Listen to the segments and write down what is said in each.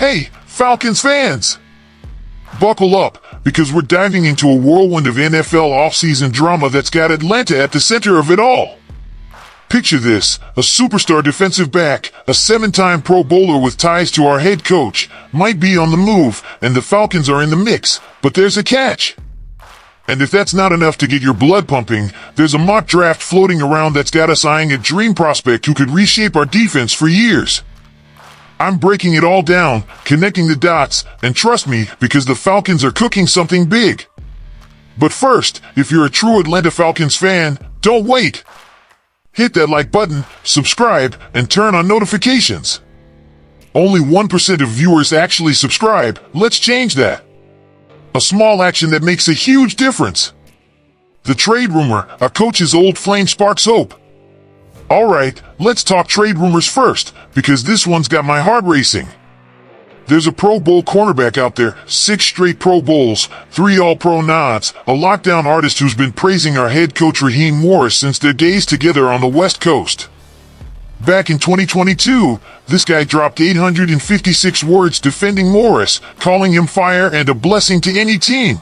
Hey, Falcons fans! Buckle up, because we're diving into a whirlwind of NFL offseason drama that's got Atlanta at the center of it all. Picture this, a superstar defensive back, a 7-time Pro Bowler with ties to our head coach, might be on the move, and the Falcons are in the mix, but there's a catch. And if that's not enough to get your blood pumping, there's a mock draft floating around that's got us eyeing a dream prospect who could reshape our defense for years. I'm breaking it all down, connecting the dots, and trust me, because the Falcons are cooking something big. But first, if you're a true Atlanta Falcons fan, don't wait. Hit that like button, subscribe, and turn on notifications. Only 1% of viewers actually subscribe. Let's change that. A small action that makes a huge difference. The trade rumor, a coach's old flame sparks hope. Alright, let's talk trade rumors first, because this one's got my heart racing. There's a Pro Bowl cornerback out there, 6 straight Pro Bowls, 3 All-Pro nods, a lockdown artist who's been praising our head coach Raheem Morris since their days together on the West Coast. Back in 2022, this guy dropped 856 words defending Morris, calling him fire and a blessing to any team.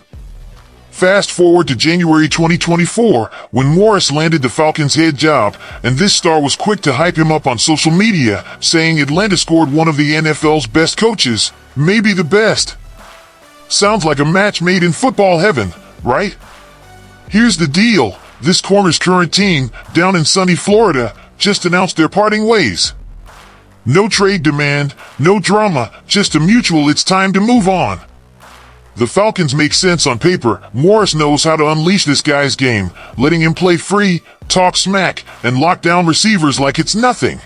Fast forward to January 2024, when Morris landed the Falcons' head job, and this star was quick to hype him up on social media, saying Atlanta scored one of the NFL's best coaches, maybe the best. Sounds like a match made in football heaven, right? Here's the deal, this corner's current team, down in sunny Florida, just announced their parting ways. No trade demand, no drama, just a mutual it's time to move on. The Falcons make sense on paper. Morris knows how to unleash this guy's game, letting him play free, talk smack, and lock down receivers like it's nothing.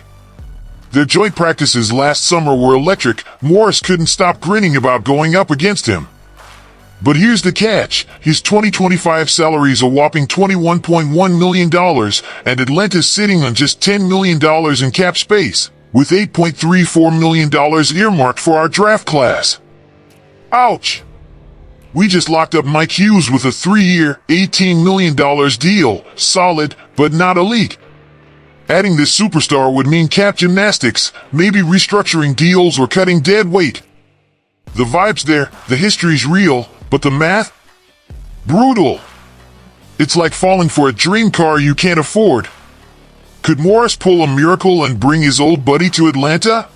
Their joint practices last summer were electric. Morris couldn't stop grinning about going up against him. But here's the catch. His 2025 salary is a whopping $21.1 million, and Atlanta's sitting on just $10 million in cap space, with $8.34 million earmarked for our draft class. Ouch! We just locked up Mike Hughes with a 3-year, $18 million deal. Solid, but not elite. Adding this superstar would mean cap gymnastics, maybe restructuring deals or cutting dead weight. The vibe's there, the history's real, but the math? Brutal. It's like falling for a dream car you can't afford. Could Morris pull a miracle and bring his old buddy to Atlanta?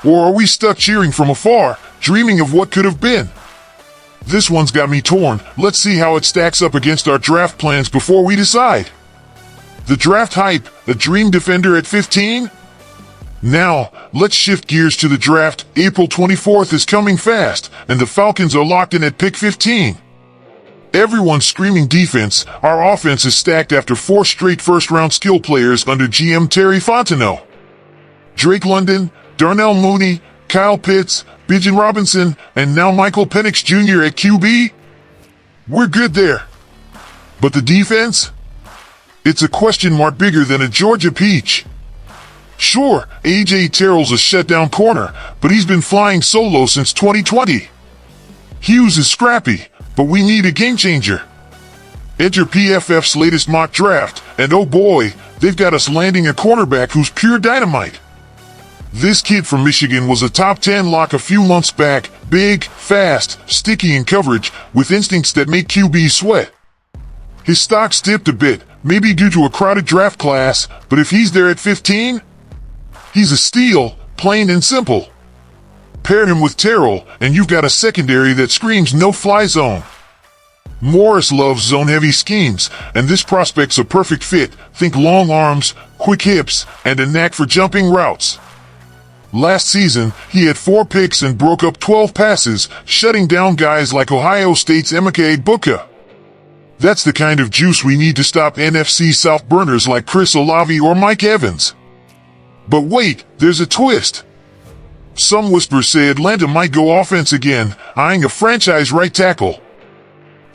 Or are we stuck cheering from afar, dreaming of what could have been? This one's got me torn. Let's see how it stacks up against our draft plans before we decide. The draft hype, a dream defender at 15? Now, let's shift gears to the draft. April 24th is coming fast, and the Falcons are locked in at pick 15. Everyone's screaming defense. Our offense is stacked after 4 straight first-round skill players under GM Terry Fontenot. Drake London, Darnell Mooney, Kyle Pitts, Bijan Robinson, and now Michael Penix Jr. at QB? We're good there. But the defense? It's a question mark bigger than a Georgia peach. Sure, A.J. Terrell's a shutdown corner, but he's been flying solo since 2020. Hughes is scrappy, but we need a game changer. Enter PFF's latest mock draft, and oh boy, they've got us landing a cornerback who's pure dynamite. This kid from Michigan was a top 10 lock a few months back, big, fast, sticky in coverage, with instincts that make QBs sweat. His stock's dipped a bit, maybe due to a crowded draft class, but if he's there at 15, he's a steal, plain and simple. Pair him with Terrell, and you've got a secondary that screams no-fly zone. Morris loves zone-heavy schemes, and this prospect's a perfect fit. Think long arms, quick hips, and a knack for jumping routes. Last season, he had 4 picks and broke up 12 passes, shutting down guys like Ohio State's Emeka Egbuka. That's the kind of juice we need to stop NFC South burners like Chris Olave or Mike Evans. But wait, there's a twist. Some whispers say Atlanta might go offense again, eyeing a franchise right tackle.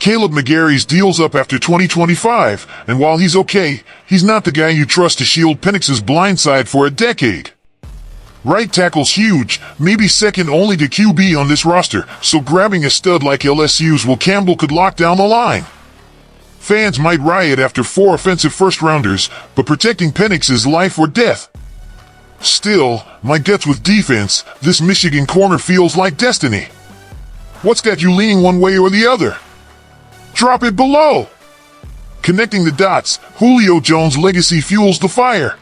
Caleb McGarry's deal's up after 2025, and while he's okay, he's not the guy you trust to shield Penix's blindside for a decade. Right tackle's huge, maybe second only to QB on this roster, so grabbing a stud like LSU's Will Campbell could lock down the line. Fans might riot after 4 offensive first-rounders, but protecting Penix is life or death. Still, my guts with defense, this Michigan corner feels like destiny. What's got you leaning one way or the other? Drop it below. Connecting the dots, Julio Jones' legacy fuels the fire.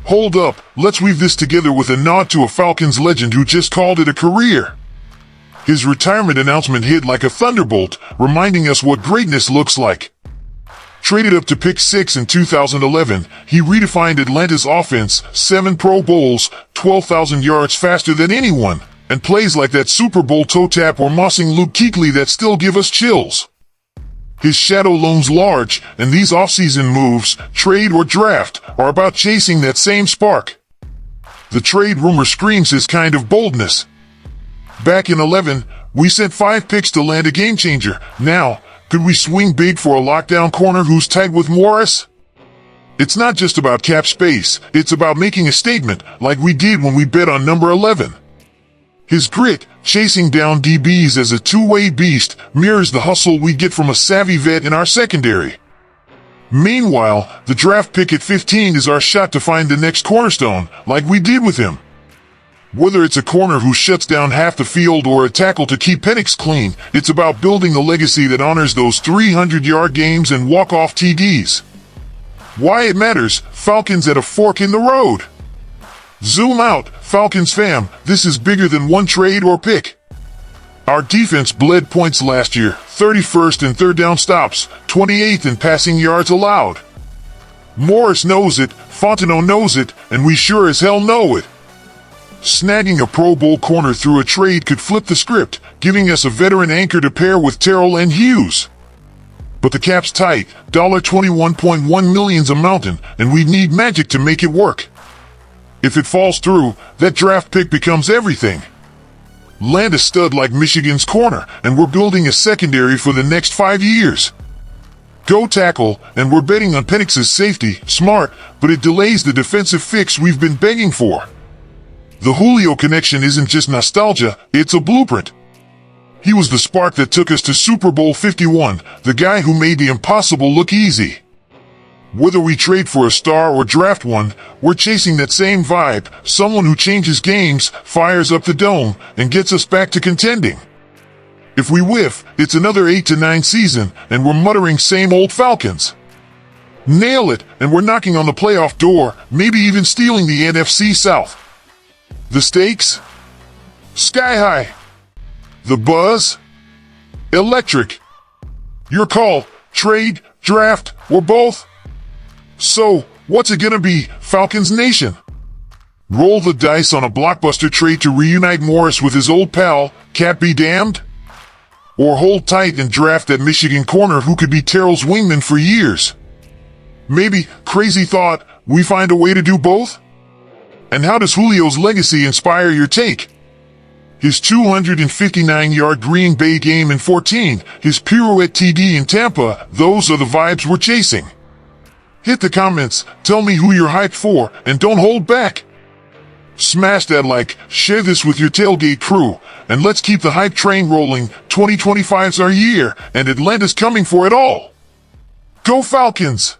Hold up, let's weave this together with a nod to a Falcons legend who just called it a career. His retirement announcement hit like a thunderbolt, reminding us what greatness looks like. Traded up to pick 6 in 2011, he redefined Atlanta's offense, 7 Pro Bowls, 12,000 yards faster than anyone, and plays like that Super Bowl toe tap or mossing Luke Kuechly that still give us chills. His shadow looms large, and these offseason moves, trade or draft, are about chasing that same spark. The trade rumor screams his kind of boldness. Back in 11, we sent 5 picks to land a game changer. Now, could we swing big for a lockdown corner who's tight with Morris? It's not just about cap space, it's about making a statement, like we did when we bet on number 11. His grit, chasing down DBs as a two-way beast, mirrors the hustle we get from a savvy vet in our secondary. Meanwhile, the draft pick at 15 is our shot to find the next cornerstone, like we did with him. Whether it's a corner who shuts down half the field or a tackle to keep Penix clean, it's about building a legacy that honors those 300-yard games and walk-off TDs. Why it matters, Falcons at a fork in the road. Zoom out, Falcons fam, this is bigger than one trade or pick. Our defense bled points last year, 31st in third down stops, 28th in passing yards allowed. Morris knows it, Fontenot knows it, and we sure as hell know it. Snagging a Pro Bowl corner through a trade could flip the script, giving us a veteran anchor to pair with Terrell and Hughes. But the cap's tight, $21.1 million's a mountain, and we need magic to make it work. If it falls through, that draft pick becomes everything. Land a stud like Michigan's corner, and we're building a secondary for the next 5 years. Go tackle, and we're betting on Penix's safety, smart, but it delays the defensive fix we've been begging for. The Julio connection isn't just nostalgia, it's a blueprint. He was the spark that took us to Super Bowl 51, the guy who made the impossible look easy. Whether we trade for a star or draft one, we're chasing that same vibe, someone who changes games, fires up the dome, and gets us back to contending. If we whiff, it's another 8 to 9 season, and we're muttering same old Falcons. Nail it, and we're knocking on the playoff door, maybe even stealing the NFC South. The stakes? Sky high. The buzz? Electric. Your call, trade, draft, or both? So, what's it gonna be, Falcons Nation? Roll the dice on a blockbuster trade to reunite Morris with his old pal, Cat be damned? Or hold tight and draft that Michigan corner who could be Terrell's wingman for years? Maybe, crazy thought, we find a way to do both? And how does Julio's legacy inspire your take? His 259-yard Green Bay game in 14, his pirouette TD in Tampa, those are the vibes we're chasing. Hit the comments, tell me who you're hyped for, and don't hold back. Smash that like, share this with your tailgate crew, and let's keep the hype train rolling. 2025's our year, and Atlanta's coming for it all. Go Falcons!